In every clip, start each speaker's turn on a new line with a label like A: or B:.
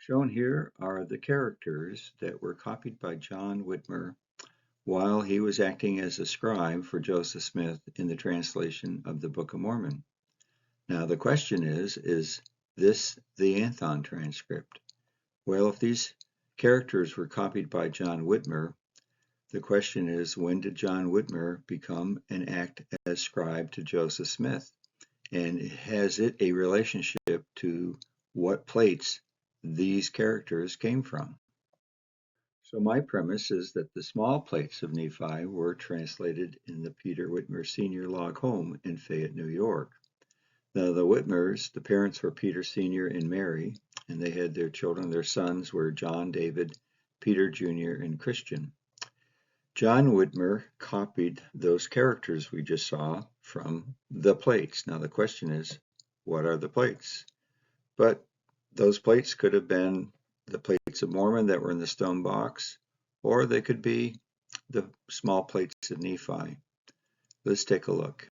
A: Shown here are the characters that were copied by John Whitmer while he was acting as a scribe for Joseph Smith in the translation of the Book of Mormon. Now the question is this the Anthon transcript? Well, if these characters were copied by John Whitmer, the question is, when did John Whitmer become and act as scribe to Joseph Smith? And has it a relationship to what plates these characters came from? So my premise is that the small plates of Nephi were translated in the Peter Whitmer Sr. log home in Fayette, New York. Now the Whitmers, the parents were Peter Sr. and Mary, and they had their children. Their sons were John, David, Peter Jr., and Christian. John Whitmer copied those characters we just saw from the plates. Now the question is, what are the plates? But those plates could have been the plates of Mormon that were in the stone box, or they could be the small plates of Nephi. Let's take a look.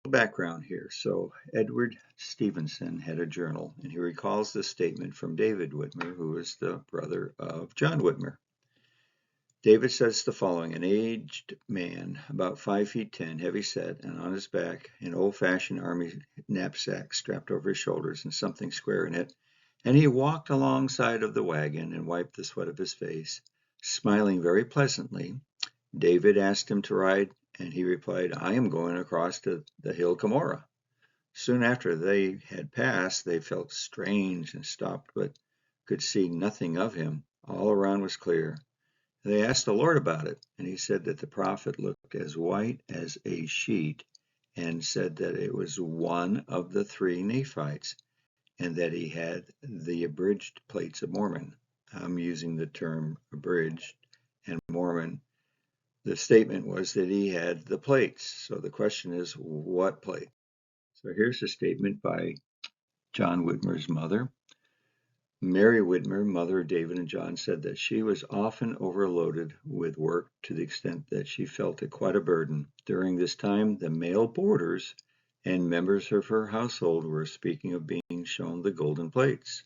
A: Background here. So Edward Stevenson had a journal, and he recalls this statement from David Whitmer, who is the brother of John Whitmer. David says the following: an aged man, about 5 feet 10, heavy-set, and on his back an old-fashioned army knapsack strapped over his shoulders and something square in it, and he walked alongside of the wagon and wiped the sweat of his face, smiling very pleasantly. David asked him to ride, and he replied, "I am going across to the hill Cumorah." Soon after they had passed, they felt strange and stopped, but could see nothing of him. All around was clear. They asked the Lord about it, and he said that the prophet looked as white as a sheet, and said that it was one of the 3 Nephites, and that he had the abridged plates of Mormon. I'm using the term abridged and Mormon. The statement was that he had the plates. So the question is, what plate? So here's a statement by John Whitmer's mother. Mary Whitmer, mother of David and John, said that she was often overloaded with work to the extent that she felt it quite a burden. During this time, the male boarders and members of her household were speaking of being shown the golden plates.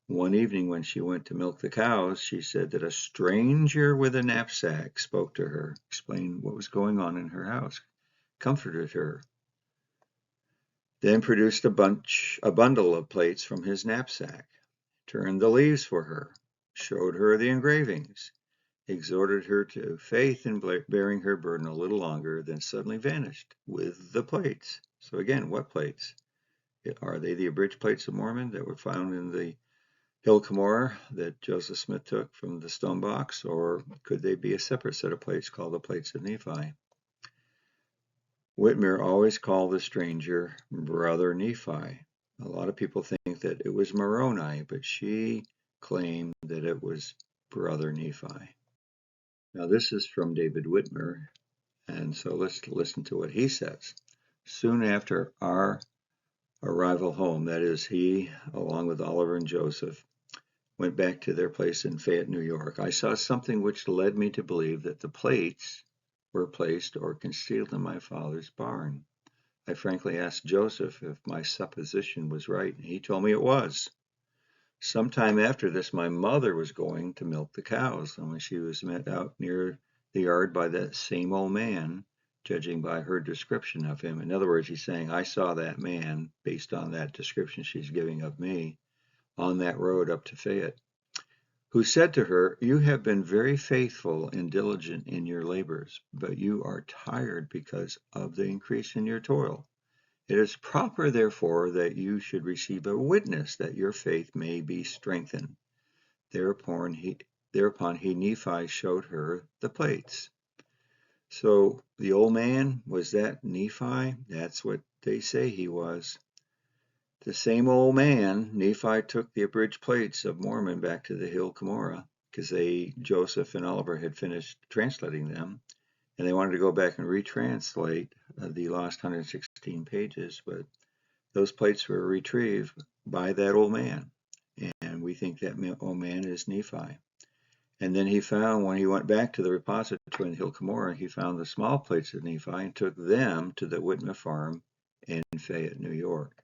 A: One evening when she went to milk the cows, she said that a stranger with a knapsack spoke to her, explained what was going on in her house, comforted her, then produced a bundle of plates from his knapsack, turned the leaves for her, showed her the engravings, exhorted her to faith in bearing her burden a little longer, then suddenly vanished with the plates. So again, what plates? Are they the abridged plates of Mormon that were found in the hill Cumorah that Joseph Smith took from the stone box, or could they be a separate set of plates called the plates of Nephi? Whitmer always called the stranger Brother Nephi. A lot of people think that it was Moroni, but she claimed that it was Brother Nephi. Now this is from David Whitmer, and so let's listen to what he says. Soon after our arrival home, that is, he, along with Oliver and Joseph, went back to their place in Fayette, New York, I saw something which led me to believe that the plates were placed or concealed in my father's barn. I frankly asked Joseph if my supposition was right, and he told me it was. Sometime after this, my mother was going to milk the cows, and when she was met out near the yard by that same old man, judging by her description of him. In other words, he's saying, I saw that man, based on that description she's giving of me, on that road up to Fayette, who said to her, "You have been very faithful and diligent in your labors, but you are tired because of the increase in your toil. It is proper, therefore, that you should receive a witness that your faith may be strengthened." Thereupon he, Nephi, showed her the plates. So the old man, was that Nephi? That's what they say he was. The same old man, Nephi, took the abridged plates of Mormon back to the hill Cumorah, because Joseph and Oliver had finished translating them, and they wanted to go back and retranslate the lost 116 pages, but those plates were retrieved by that old man, and we think that old man is Nephi. And then he found, when he went back to the repository in the hill Cumorah, he found the small plates of Nephi and took them to the Whitmer farm in Fayette, New York.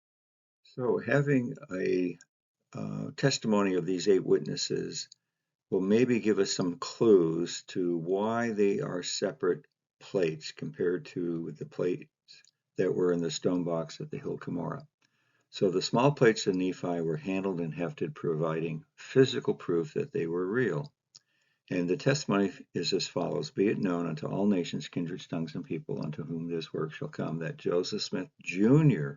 A: So having a testimony of these 8 witnesses will maybe give us some clues to why they are separate plates compared to the plates that were in the stone box at the hill Cumorah. So the small plates of Nephi were handled and hefted, providing physical proof that they were real. And the testimony is as follows: Be it known unto all nations, kindreds, tongues, and people unto whom this work shall come, that Joseph Smith, Jr.,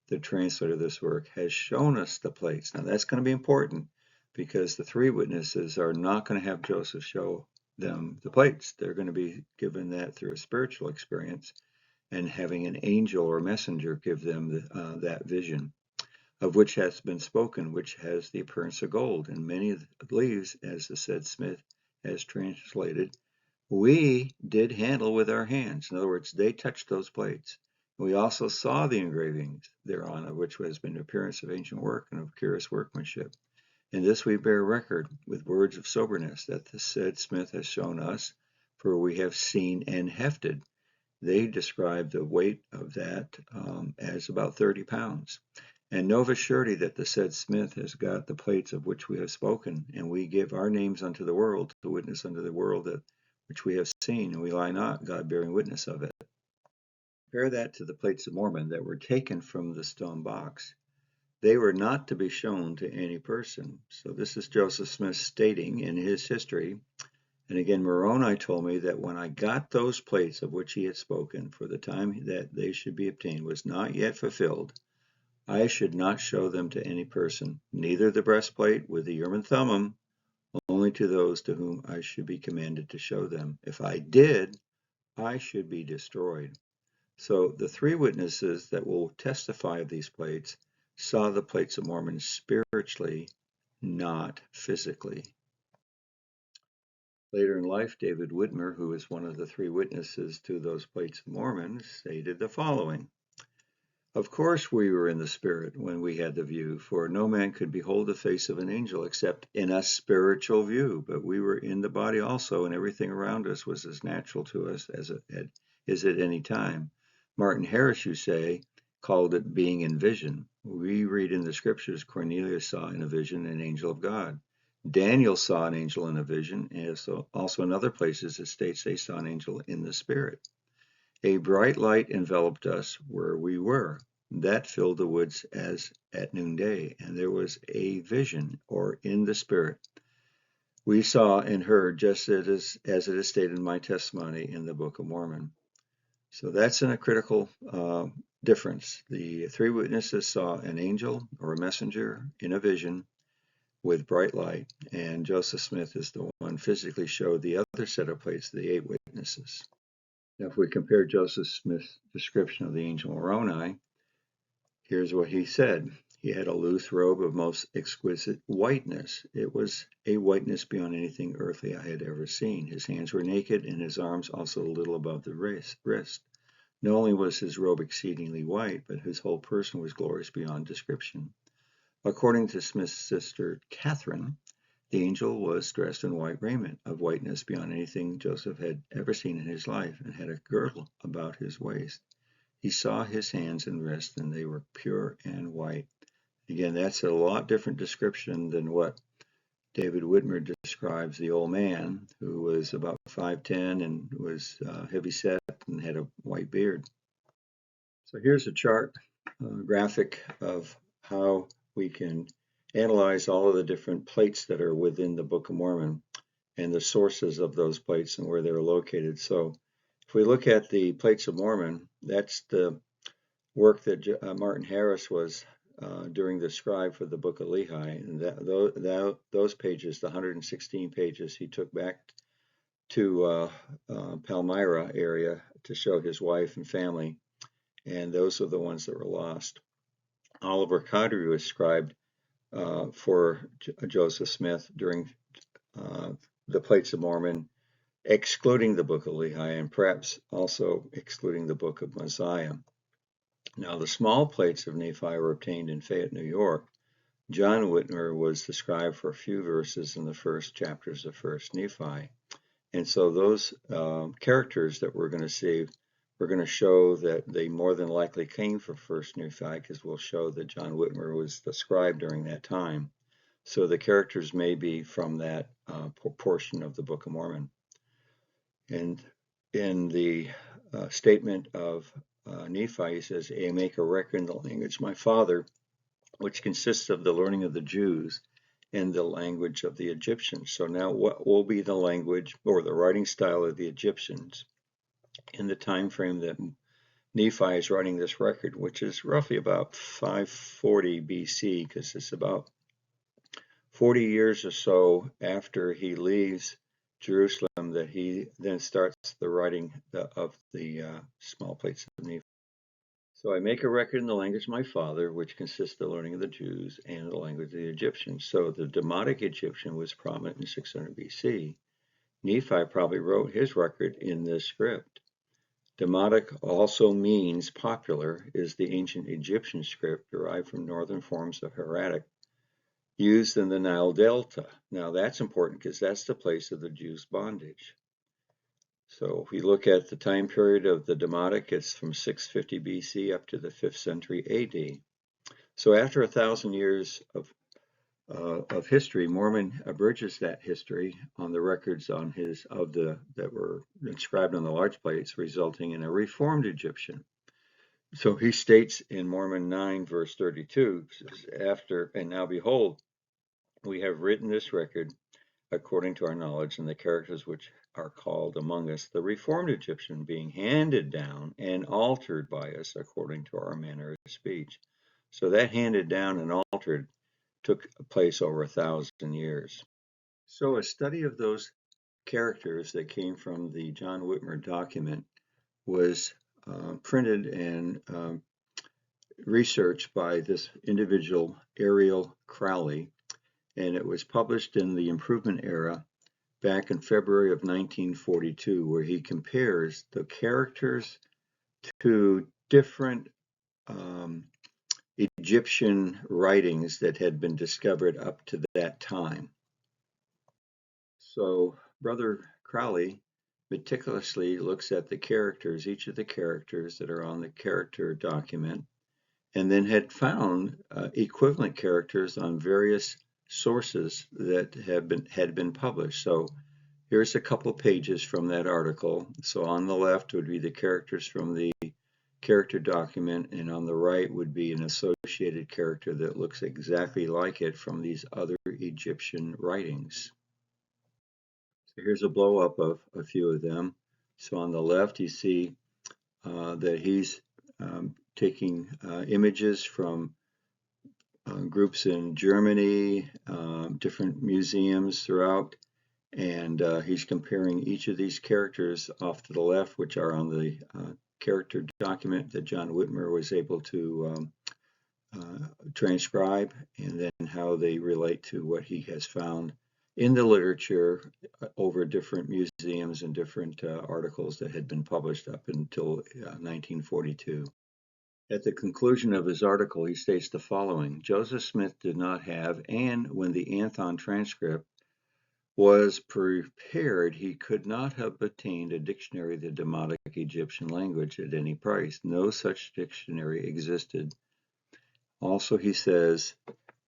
A: the translator of this work, has shown us the plates. Now that's going to be important, because the 3 witnesses are not going to have Joseph show them the plates. They're going to be given that through a spiritual experience, and having an angel or messenger give them that vision, of which has been spoken, which has the appearance of gold. And many of the leaves, as the said Smith has translated, we did handle with our hands. In other words, they touched those plates. We also saw the engravings thereon, of which has been the appearance of ancient work and of curious workmanship. In this we bear record with words of soberness, that the said Smith has shown us, for we have seen and hefted. They describe the weight of that as about 30 pounds. And know of a surety that the said Smith has got the plates of which we have spoken, and we give our names unto the world, to witness unto the world that which we have seen, and we lie not, God bearing witness of it. Compare that to the plates of Mormon that were taken from the stone box. They were not to be shown to any person. So this is Joseph Smith stating in his history. And again, Moroni told me that when I got those plates of which he had spoken, for the time that they should be obtained was not yet fulfilled, I should not show them to any person, neither the breastplate with the Urim and Thummim, only to those to whom I should be commanded to show them. If I did, I should be destroyed. So the 3 witnesses that will testify of these plates saw the plates of Mormon spiritually, not physically. Later in life, David Whitmer, who is one of the 3 witnesses to those plates of Mormon, stated the following: Of course we were in the spirit when we had the view, for no man could behold the face of an angel except in a spiritual view, but we were in the body also, and everything around us was as natural to us as it is at any time. Martin Harris, you say, called it being in vision. We read in the scriptures Cornelius saw in a vision an angel of God. Daniel saw an angel in a vision, and also in other places it states they saw an angel in the spirit. A bright light enveloped us where we were. That filled the woods as at noonday, and there was a vision, or in the spirit. We saw and heard just as it is stated in my testimony in the Book of Mormon. So that's a critical difference. The 3 witnesses saw an angel or a messenger in a vision with bright light, and Joseph Smith is the one physically showed the other set of plates, the 8 witnesses. Now, if we compare Joseph Smith's description of the angel Moroni, here's what he said. He had a loose robe of most exquisite whiteness. It was a whiteness beyond anything earthly I had ever seen. His hands were naked, and his arms also a little above the wrist. Not only was his robe exceedingly white, but his whole person was glorious beyond description. According to Smith's sister Catherine, the angel was dressed in white raiment, of whiteness beyond anything Joseph had ever seen in his life, and had a girdle about his waist. He saw his hands and wrists, and they were pure and white. Again, that's a lot different description than what David Whitmer describes the old man, who was about 5'10" and was heavy set and had a white beard. So here's a chart, graphic of how we can analyze all of the different plates that are within the Book of Mormon and the sources of those plates and where they're located. So if we look at the plates of Mormon, that's the work that Martin Harris was during the scribe for the Book of Lehi. And those pages, the 116 pages, he took back to Palmyra area to show his wife and family. And those are the ones that were lost. Oliver Cowdery was scribed for Joseph Smith during the plates of Mormon, excluding the Book of Lehi, and perhaps also excluding the Book of Mosiah. Now, the small plates of Nephi were obtained in Fayette, New York. John Whitner was the scribe for a few verses in the first chapters of 1st Nephi. And so those characters that we're going to see we're going to show that they more than likely came from First Nephi, because we'll show that John Whitmer was the scribe during that time. So the characters may be from that portion of the Book of Mormon. And in the statement of Nephi, he says, I make a record in the language of my father, which consists of the learning of the Jews and the language of the Egyptians. So now what will be the language or the writing style of the Egyptians in the time frame that Nephi is writing this record, which is roughly about 540 BC, because it's about 40 years or so after he leaves Jerusalem that he then starts the writing of the small plates of Nephi. So I make a record in the language of my father, which consists of the learning of the Jews and the language of the Egyptians. So the Demotic Egyptian was prominent in 600 BC. Nephi probably wrote his record in this script. Demotic also means popular, is the ancient Egyptian script derived from northern forms of hieratic used in the Nile Delta. Now that's important because that's the place of the Jews' bondage. So if we look at the time period of the Demotic, it's from 650 BC up to the 5th century AD. So after 1,000 years of history, Mormon abridges that history on the records that were inscribed on the large plates, resulting in a reformed Egyptian. So he states in Mormon 9, verse 32, after, and now behold, we have written this record according to our knowledge, and the characters which are called among us the reformed Egyptian, being handed down and altered by us according to our manner of speech. So that handed down and altered took place over 1,000 years. So a study of those characters that came from the John Whitmer document was printed and researched by this individual, Ariel Crowley, and it was published in the Improvement Era back in February of 1942, where he compares the characters to different Egyptian writings that had been discovered up to that time. So Brother Crowley meticulously looks at the characters, each of the characters that are on the character document, and then had found equivalent characters on various sources that had been published. So here's a couple of pages from that article. So on the left would be the characters from the character document, and on the right would be an associated character that looks exactly like it from these other Egyptian writings. So here's a blow up of a few of them. So on the left you see that he's taking images from groups in Germany, different museums throughout, and he's comparing each of these characters off to the left, which are on the character document that John Whitmer was able to transcribe, and then how they relate to what he has found in the literature over different museums and different articles that had been published up until 1942. At the conclusion of his article, he states the following: Joseph Smith did not have, and when the Anthon transcript was prepared, he could not have obtained a dictionary of the Demotic Egyptian language at any price. No such dictionary existed. Also, he says,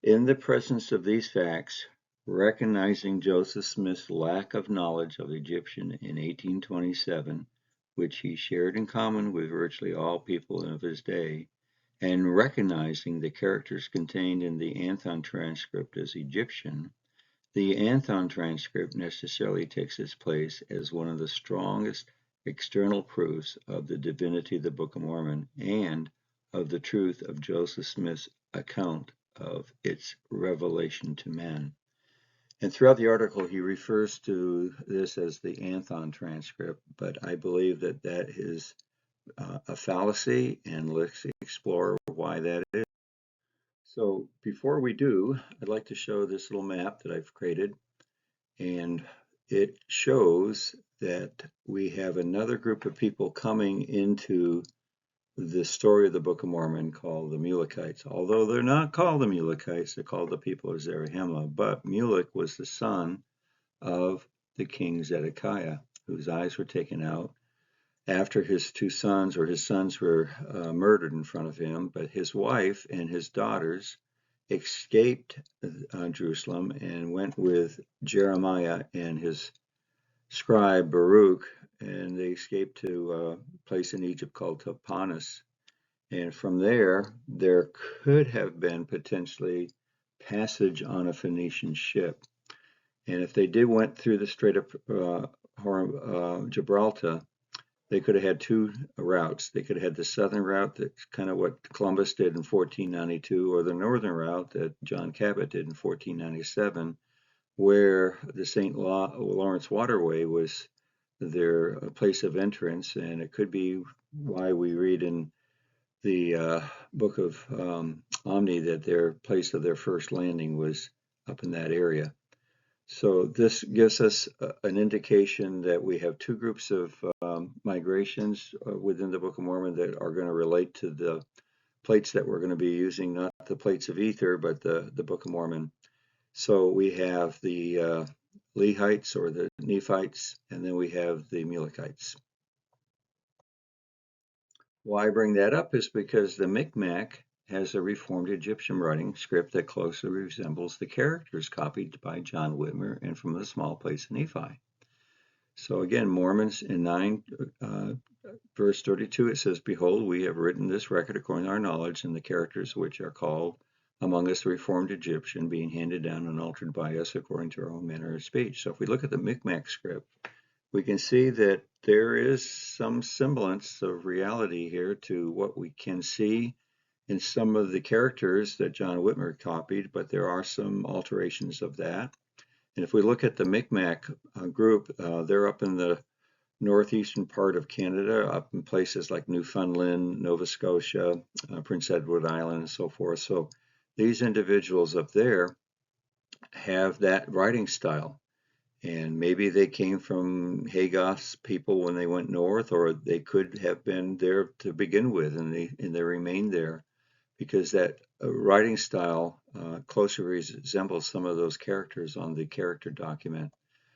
A: in the presence of these facts, recognizing Joseph Smith's lack of knowledge of Egyptian in 1827, which he shared in common with virtually all people of his day, and recognizing the characters contained in the Anthon transcript as Egyptian, the Anthon transcript necessarily takes its place as one of the strongest external proofs of the divinity of the Book of Mormon and of the truth of Joseph Smith's account of its revelation to men. And throughout the article, he refers to this as the Anthon transcript, but I believe that that is a fallacy, and let's explore why that is. So before we do, I'd like to show this little map that I've created, and it shows that we have another group of people coming into the story of the Book of Mormon called the Mulekites. Although they're not called the Mulekites, they're called the people of Zarahemla, but Mulek was the son of the king Zedekiah, whose eyes were taken out after his two sons, or his sons, were murdered in front of him, but his wife and his daughters escaped Jerusalem and went with Jeremiah and his scribe Baruch, and they escaped to a place in Egypt called Tapanhes. And from there could have been potentially passage on a Phoenician ship. And if they did went through the Strait of Gibraltar, they could have had two routes. They could have had the southern route, that's kind of what Columbus did in 1492, or the northern route that John Cabot did in 1497, where the St. Lawrence Waterway was their place of entrance. And it could be why we read in the book of Omni that their place of their first landing was up in that area. So this gives us an indication that we have two groups of migrations within the Book of Mormon that are going to relate to the plates that we're going to be using, not the plates of ether, but the Book of Mormon. So we have the Lehites, or the Nephites, and then we have the Mulekites. Why I bring that up is because the Micmac has a Reformed Egyptian writing script that closely resembles the characters copied by John Whitmer and from the small plates of Nephi. So again, Mormons in 9 verse 32, it says, "Behold, we have written this record according to our knowledge, and the characters which are called among us the Reformed Egyptian, being handed down and altered by us according to our own manner of speech." So if we look at the Micmac script, we can see that there is some semblance of reality here to what we can see in some of the characters that John Whitmer copied, but there are some alterations of that. And if we look at the Micmac group, they're up in the northeastern part of Canada, up in places like Newfoundland, Nova Scotia, Prince Edward Island, and so forth. So these individuals up there have that writing style. And maybe they came from Hagoth's people when they went north, or they could have been there to begin with, and they remained there, because that writing style closely resembles some of those characters on the character document.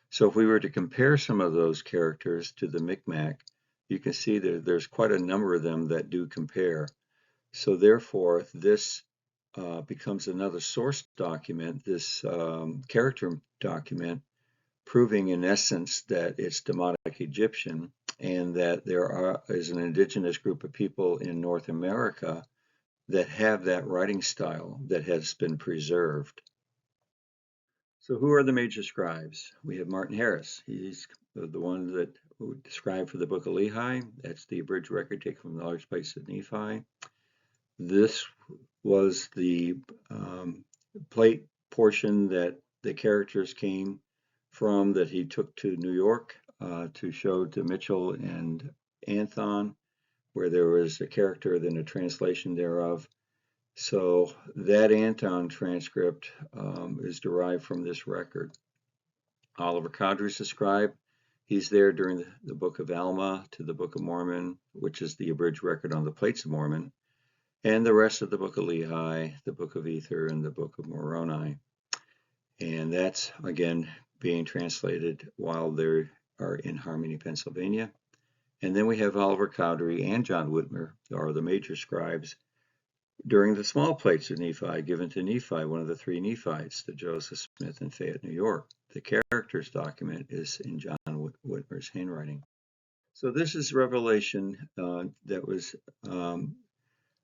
A: So if we were to compare some of those characters to the Micmac, you can see that there's quite a number of them that do compare. So therefore, this becomes another source document, this character document, proving in essence that it's Demotic Egyptian, and that there is an indigenous group of people in North America that have that writing style that has been preserved. So who are the major scribes? We have Martin Harris. He's the one that scribed for the Book of Lehi. That's the abridged record taken from the large plates of Nephi. This was the plate portion that the characters came from, that he took to New York to show to Mitchell and Anthon, where there was a character, then a translation thereof. So that Anthon transcript is derived from this record. Oliver Cowdery is the scribe. He's there during the Book of Alma to the Book of Mormon, which is the abridged record on the plates of Mormon, and the rest of the Book of Lehi, the Book of Ether, and the Book of Moroni. And that's, again, being translated while they are in Harmony, Pennsylvania. And then we have Oliver Cowdery and John Whitmer, are the major scribes, during the small plates of Nephi given to Nephi, one of the three Nephites, to Joseph Smith in Fayette, New York. The characters document is in John Whitmer's handwriting. So this is Revelation that was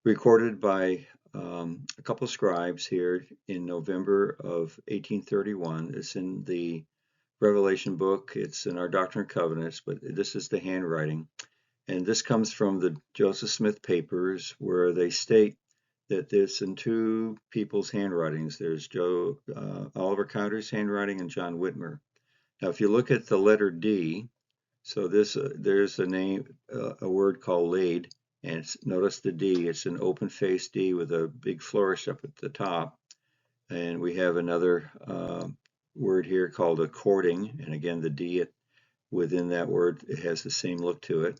A: recorded by a couple of scribes here in November of 1831. It's in the Revelation book. It's in our Doctrine and Covenants, but this is the handwriting. And this comes from the Joseph Smith papers, where they state that there's in two people's handwritings. There's Oliver Cowdery's handwriting and John Whitmer. Now, if you look at the letter D, so there's a name, a word called laid, and notice the D. It's an open-faced D with a big flourish up at the top. And we have another word here called according, and again the D within that word, it has the same look to it.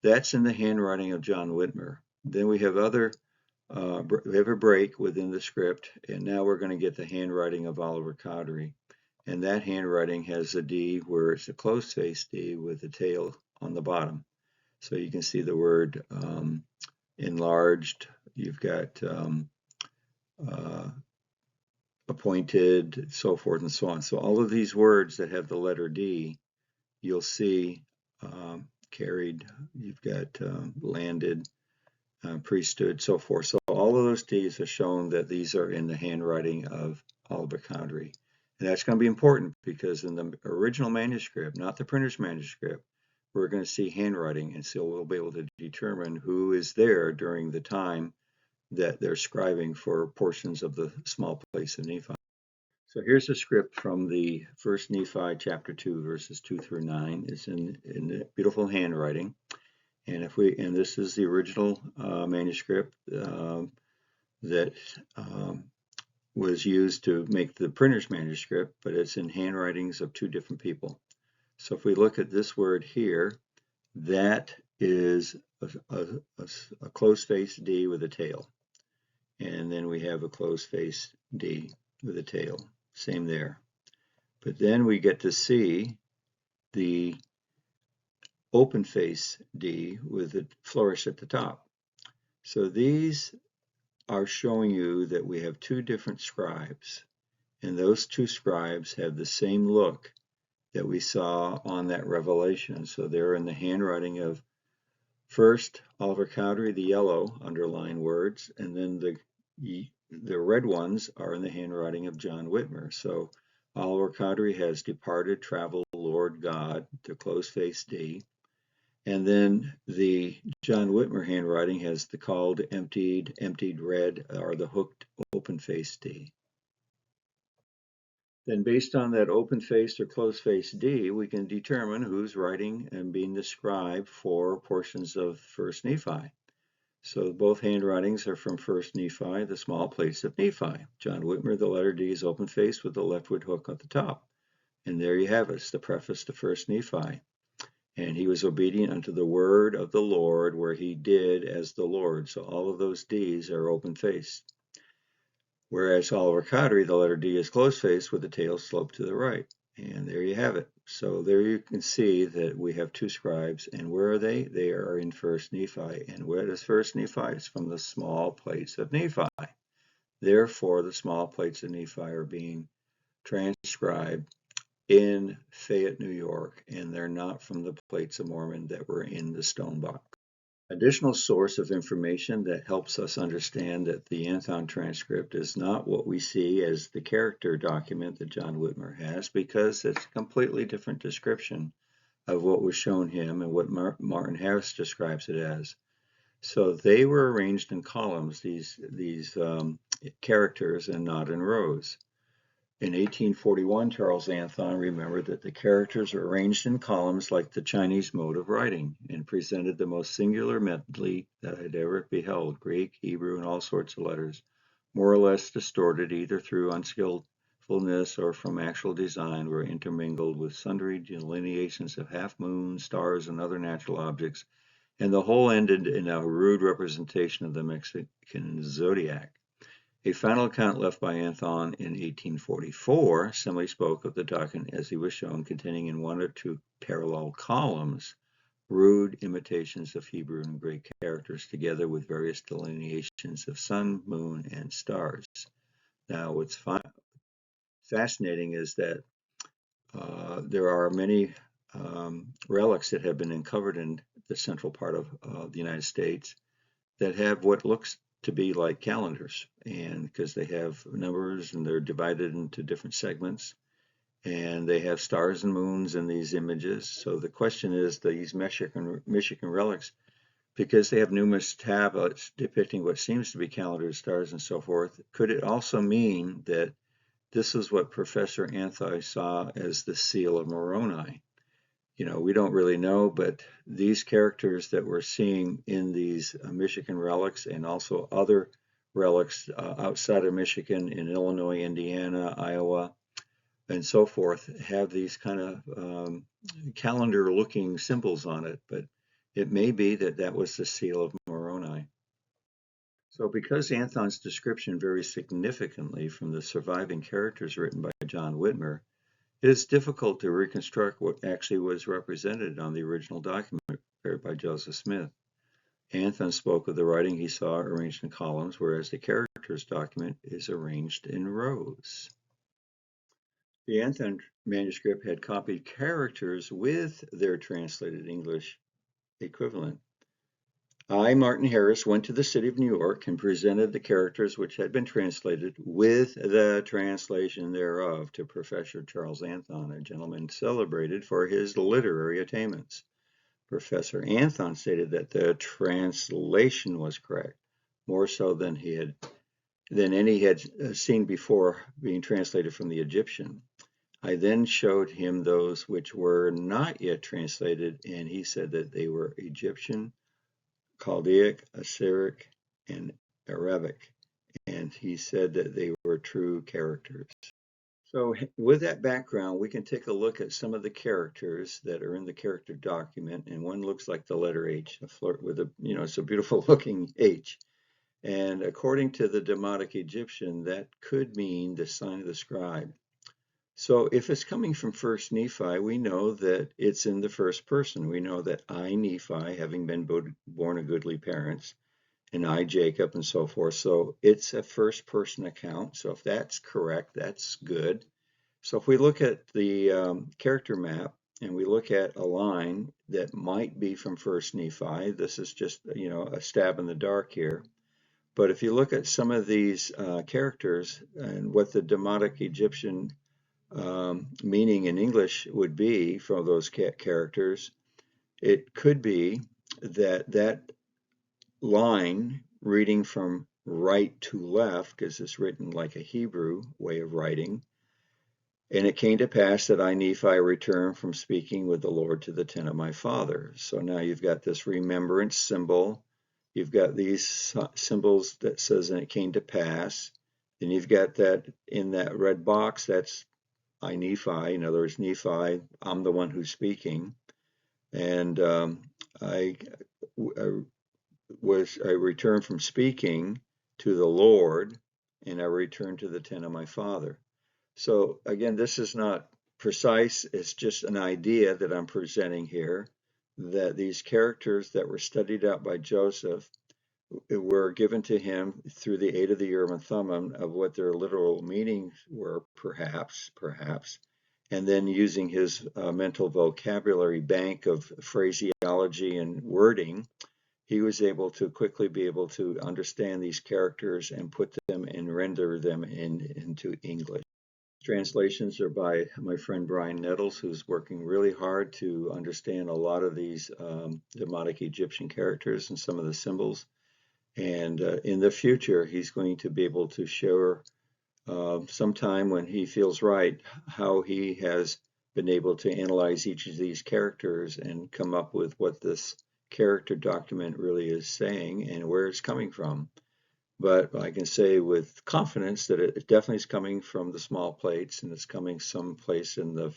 A: That's in the handwriting of John Whitmer. Then we have we have a break within the script, and now we're going to get the handwriting of Oliver Cowdery. And that handwriting has a D where it's a closed-faced D with the tail on the bottom. So you can see the word enlarged. You've got appointed, so forth and so on. So all of these words that have the letter D, you'll see carried, you've got landed, priesthood, so forth. So all of those D's are shown that these are in the handwriting of Oliver Cowdery. And that's going to be important because in the original manuscript, not the printer's manuscript, we're going to see handwriting, and so we'll be able to determine who is there during the time that they're scribing for portions of the small plates of Nephi. So here's a script from the first Nephi chapter 2, verses 2 through 9. It's in beautiful handwriting. And this is the original manuscript that was used to make the printer's manuscript, but it's in handwritings of two different people. So if we look at this word here, that is a closed-faced D with a tail. And then we have a closed-faced D with a tail. Same there. But then we get to see the open face D with a flourish at the top. So these are showing you that we have two different scribes, and those two scribes have the same look that we saw on that revelation. So they're in the handwriting of first Oliver Cowdery, the yellow underlined words, and then the red ones are in the handwriting of John Whitmer. So Oliver Cowdery has departed, traveled, Lord God, the closed-faced D. And then the John Whitmer handwriting has the called, emptied, emptied red, or the hooked, open-faced D. Then based on that open-faced or closed-faced D, we can determine who's writing and being the scribe for portions of 1st Nephi. So both handwritings are from 1st Nephi, the small plates of Nephi. John Whitmer, the letter D is open-faced with the leftward hook at the top. And there you have it, it's the preface to 1st Nephi. And he was obedient unto the word of the Lord, where he did as the Lord. So all of those D's are open-faced. Whereas Oliver Cowdery, the letter D is closed-faced with the tail sloped to the right. And there you have it. So there you can see that we have two scribes. And where are they? They are in 1st Nephi. And where is 1st Nephi? It's from the small plates of Nephi. Therefore, the small plates of Nephi are being transcribed in Fayette, New York, and they're not from the plates of Mormon that were in the stone box. Additional source of information that helps us understand that the Anthon transcript is not what we see as the character document that John Whitmer has, because it's a completely different description of what was shown him and what Martin Harris describes it as. So they were arranged in columns, these characters, and not in rows. In 1841, Charles Anthon remembered that the characters are arranged in columns like the Chinese mode of writing, and presented the most singular medley that I'd ever beheld, Greek, Hebrew, and all sorts of letters, more or less distorted either through unskillfulness or from actual design, were intermingled with sundry delineations of half-moons, stars, and other natural objects, and the whole ended in a rude representation of the Mexican zodiac. A final account left by Anthon in 1844 simply spoke of the document as he was shown, containing in one or two parallel columns rude imitations of Hebrew and Greek characters, together with various delineations of sun, moon, and stars. Now, what's fascinating is that there are many relics that have been uncovered in the central part of the United States that have what looks to be like calendars, and because they have numbers and they're divided into different segments, and they have stars and moons in these images. So the question is, these Michigan relics, because they have numerous tablets depicting what seems to be calendars, stars, and so forth, could it also mean that this is what Professor Anthon saw as the seal of Moroni? You know, we don't really know, but these characters that we're seeing in these Michigan relics, and also other relics outside of Michigan in Illinois, Indiana, Iowa, and so forth, have these kind of calendar-looking symbols on it, but it may be that that was the seal of Moroni. So because Anthon's description varies significantly from the surviving characters written by John Whitmer, it is difficult to reconstruct what actually was represented on the original document prepared Transcript by Joseph Smith. Anthon spoke of the writing he saw arranged in columns, whereas the Characters document is arranged in rows. The Anthon manuscript had copied characters with their translated English equivalent. I, Martin Harris, went to the city of New York and presented the characters which had been translated with the translation thereof to Professor Charles Anthon, a gentleman celebrated for his literary attainments. Professor Anthon stated that the translation was correct, more so than any he had seen before being translated from the Egyptian. I then showed him those which were not yet translated, and he said that they were Egyptian, Chaldaic, Assyric, and Arabic, and he said that they were true characters. So with that background, we can take a look at some of the characters that are in the character document, and one looks like the letter H, a flirt with a, it's a beautiful looking H. And according to the Demotic Egyptian, that could mean the sign of the scribe. So if it's coming from First Nephi, we know that it's in the first person. We know that I, Nephi, having been born of goodly parents, and I, Jacob, and so forth. So it's a first person account. So if that's correct, that's good. So if we look at the character map and we look at a line that might be from First Nephi, this is just, a stab in the dark here. But if you look at some of these characters and what the Demotic Egyptian meaning in English would be for those characters, it could be that line reading from right to left, because it's written like a Hebrew way of writing. And it came to pass that I, Nephi, returned from speaking with the Lord to the tent of my father. So now you've got this remembrance symbol. You've got these symbols that says, and it came to pass. Then you've got that in that red box, that's I, Nephi. In other words, Nephi, I'm the one who's speaking. And I returned from speaking to the Lord, and I returned to the tent of my father. So again, this is not precise. It's just an idea that I'm presenting here, that these characters that were studied out by Joseph were given to him through the aid of the Urim and Thummim of what their literal meanings were, perhaps, and then using his mental vocabulary bank of phraseology and wording, he was able to quickly be able to understand these characters and put them and render them into English. Translations are by my friend Brian Nettles, who's working really hard to understand a lot of these Demotic Egyptian characters and some of the symbols. And in the future, he's going to be able to share sometime when he feels right how he has been able to analyze each of these characters and come up with what this character document really is saying and where it's coming from. But I can say with confidence that it definitely is coming from the small plates, and it's coming someplace in the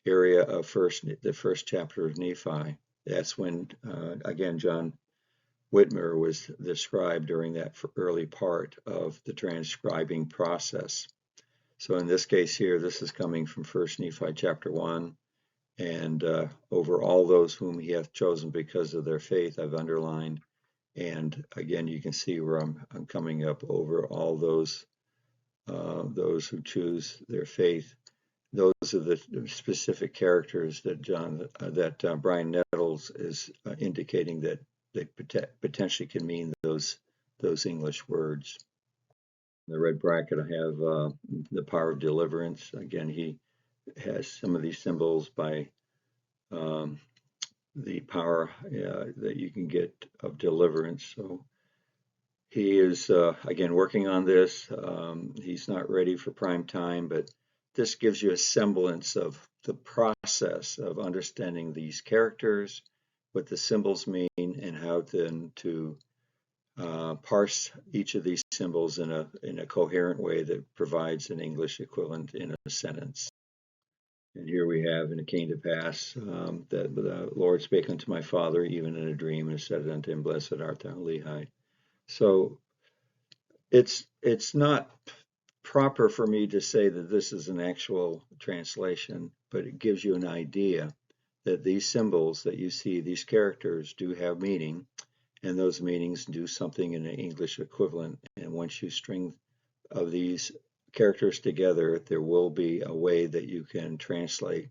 A: area of the first chapter of Nephi. That's when, again, John Whitmer was the scribe during that early part of the transcribing process. So in this case here, this is coming from First Nephi chapter 1. And over all those whom he hath chosen because of their faith, I've underlined. And again, you can see where I'm coming up over all those who choose their faith. Those are the specific characters that Brian Nettles is indicating that they potentially can mean those English words. In the red bracket, I have the power of deliverance. Again, he has some of these symbols by the power that you can get of deliverance. So he is, again, working on this. He's not ready for prime time, but this gives you a semblance of the process of understanding these characters, what the symbols mean, and how then to parse each of these symbols in a coherent way that provides an English equivalent in a sentence. And here we have, and it came to pass that the Lord spake unto my father, even in a dream, and said unto him, Blessed art thou, Lehi. So it's not proper for me to say that this is an actual translation, but it gives you an idea that these symbols that you see, these characters, do have meaning, and those meanings do something in an English equivalent. And once you string of these characters together, there will be a way that you can translate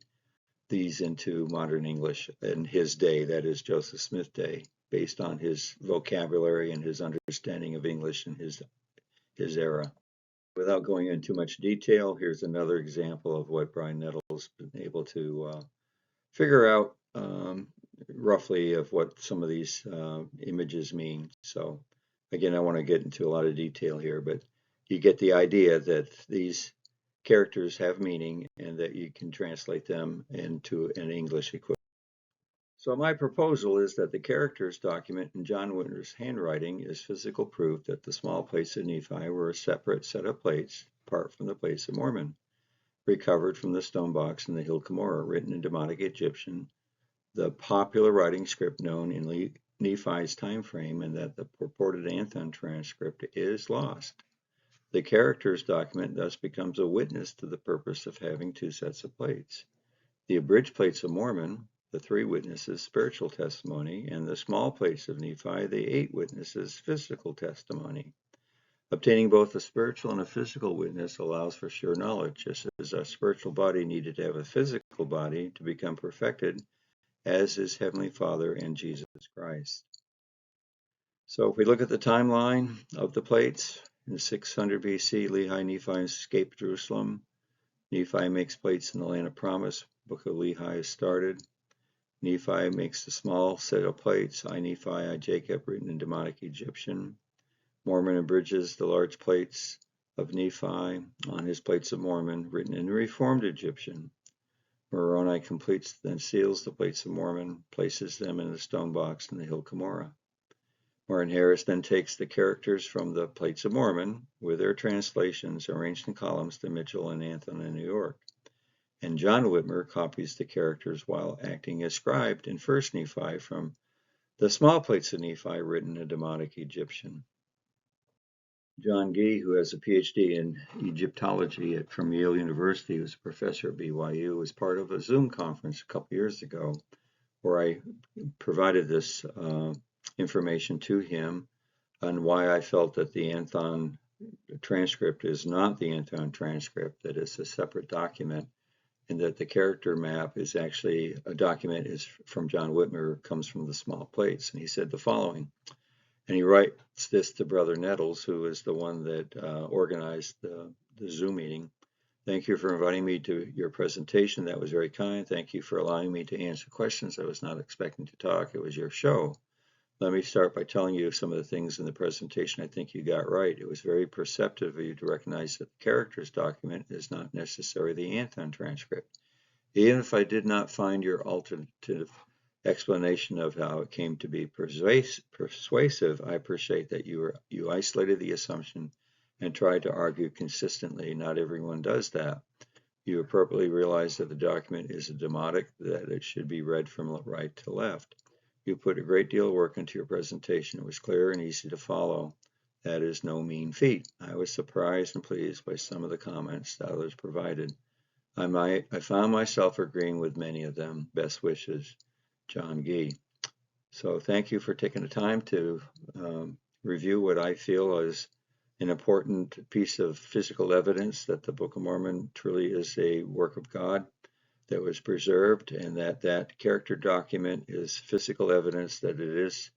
A: these into modern English in his day, that is Joseph Smith's day, based on his vocabulary and his understanding of English in his era. Without going into much detail, here's another example of what Brian Nettles has been able to figure out roughly of what some of these images mean. So again, I want to get into a lot of detail here, but you get the idea that these characters have meaning and that you can translate them into an English equivalent. So my proposal is that the characters document in John Whitner's handwriting is physical proof that the small plates of Nephi were a separate set of plates, apart from the plates of Mormon, recovered from the stone box in the Hill Cumorah, written in Demotic Egyptian, the popular writing script known in Nephi's time frame, and that the purported Anthon transcript is lost. The characters document thus becomes a witness to the purpose of having two sets of plates. The abridged plates of Mormon, the 3 witnesses' spiritual testimony, and the small plates of Nephi, the 8 witnesses' physical testimony. Obtaining both a spiritual and a physical witness allows for sure knowledge, just as a spiritual body needed to have a physical body to become perfected, as is Heavenly Father and Jesus Christ. So if we look at the timeline of the plates, in 600 BC, Lehi Nephi escaped Jerusalem. Nephi makes plates in the land of promise. Book of Lehi is started. Nephi makes the small set of plates, I Nephi, I Jacob, written in Demotic Egyptian. Mormon abridges the large plates of Nephi on his plates of Mormon, written in Reformed Egyptian. Moroni completes then seals the plates of Mormon, places them in the stone box in the Hill Cumorah. Warren Harris then takes the characters from the plates of Mormon, with their translations arranged in columns to Mitchell and Anthon in New York. And John Whitmer copies the characters while acting as scribe in 1st Nephi from the small plates of Nephi written in Demotic Egyptian. John Gee, who has a PhD in Egyptology from Yale University, who's a professor at BYU, was part of a Zoom conference a couple years ago where I provided this information to him on why I felt that the Anthon transcript is not the Anthon transcript, that it's a separate document, and that the character map is actually a document is from John Whitmer, comes from the small plates. And he said the following, and he writes this to Brother Nettles, who is the one that organized the Zoom meeting. Thank you for inviting me to your presentation. That was very kind. Thank you for allowing me to answer questions. I was not expecting to talk. It was your show. Let me start by telling you some of the things in the presentation I think you got right. It was very perceptive of you to recognize that the characters document is not necessarily the Anthon transcript. Even if I did not find your alternative explanation of how it came to be persuasive, I appreciate that you isolated the assumption and tried to argue consistently. Not everyone does that. You appropriately realize that the document is a demotic, that it should be read from right to left. You put a great deal of work into your presentation. It was clear and easy to follow. That is no mean feat. I was surprised and pleased by some of the comments that others provided. I found myself agreeing with many of them. Best wishes, John Gee. So thank you for taking the time to review what I feel is an important piece of physical evidence that the Book of Mormon truly is a work of God that was preserved, and that character document is physical evidence that it is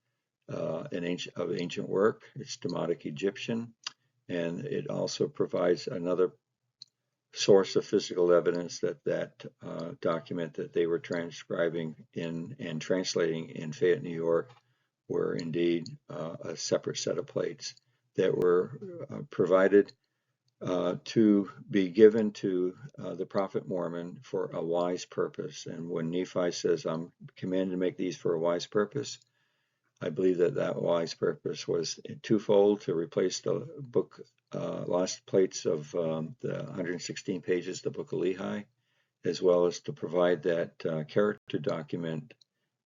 A: ancient work. It's Demotic Egyptian, and it also provides another source of physical evidence that document that they were transcribing in and translating in Fayette, New York, were indeed a separate set of plates that were provided to be given to the prophet Mormon for a wise purpose. And when Nephi says, I'm commanded to make these for a wise purpose, I believe that that wise purpose was twofold: to replace the book lost plates of the 116 pages, the Book of Lehi, as well as to provide that character document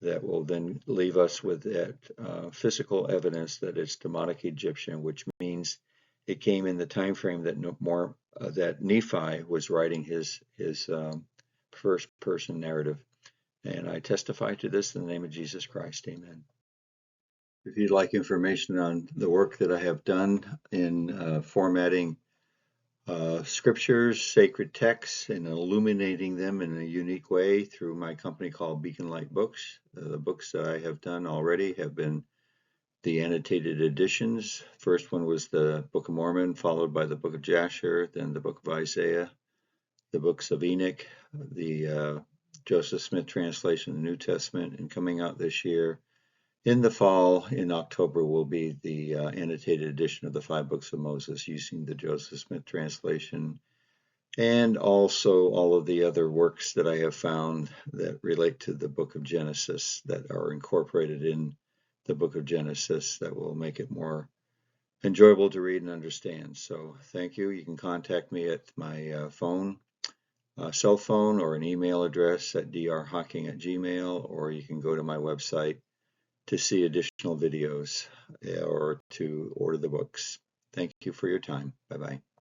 A: that will then leave us with that physical evidence that it's Demotic Egyptian, which means it came in the time frame that Nephi was writing his first person narrative. And I testify to this in the name of Jesus Christ. Amen. If you'd like information on the work that I have done in formatting scriptures, sacred texts, and illuminating them in a unique way through my company called Beacon Light Books, the books that I have done already have been the annotated editions. First one was the Book of Mormon, followed by the Book of Jasher, then the Book of Isaiah, the books of Enoch, the Joseph Smith translation of the New Testament, and coming out this year in the fall, in October, will be the annotated edition of the 5 books of Moses using the Joseph Smith translation, and also all of the other works that I have found that relate to the book of Genesis that are incorporated in the book of Genesis that will make it more enjoyable to read and understand. So thank you. You can contact me at my cell phone or an email address at drhawking@gmail.com, or you can go to my website to see additional videos or to order the books. Thank you for your time. Bye-bye.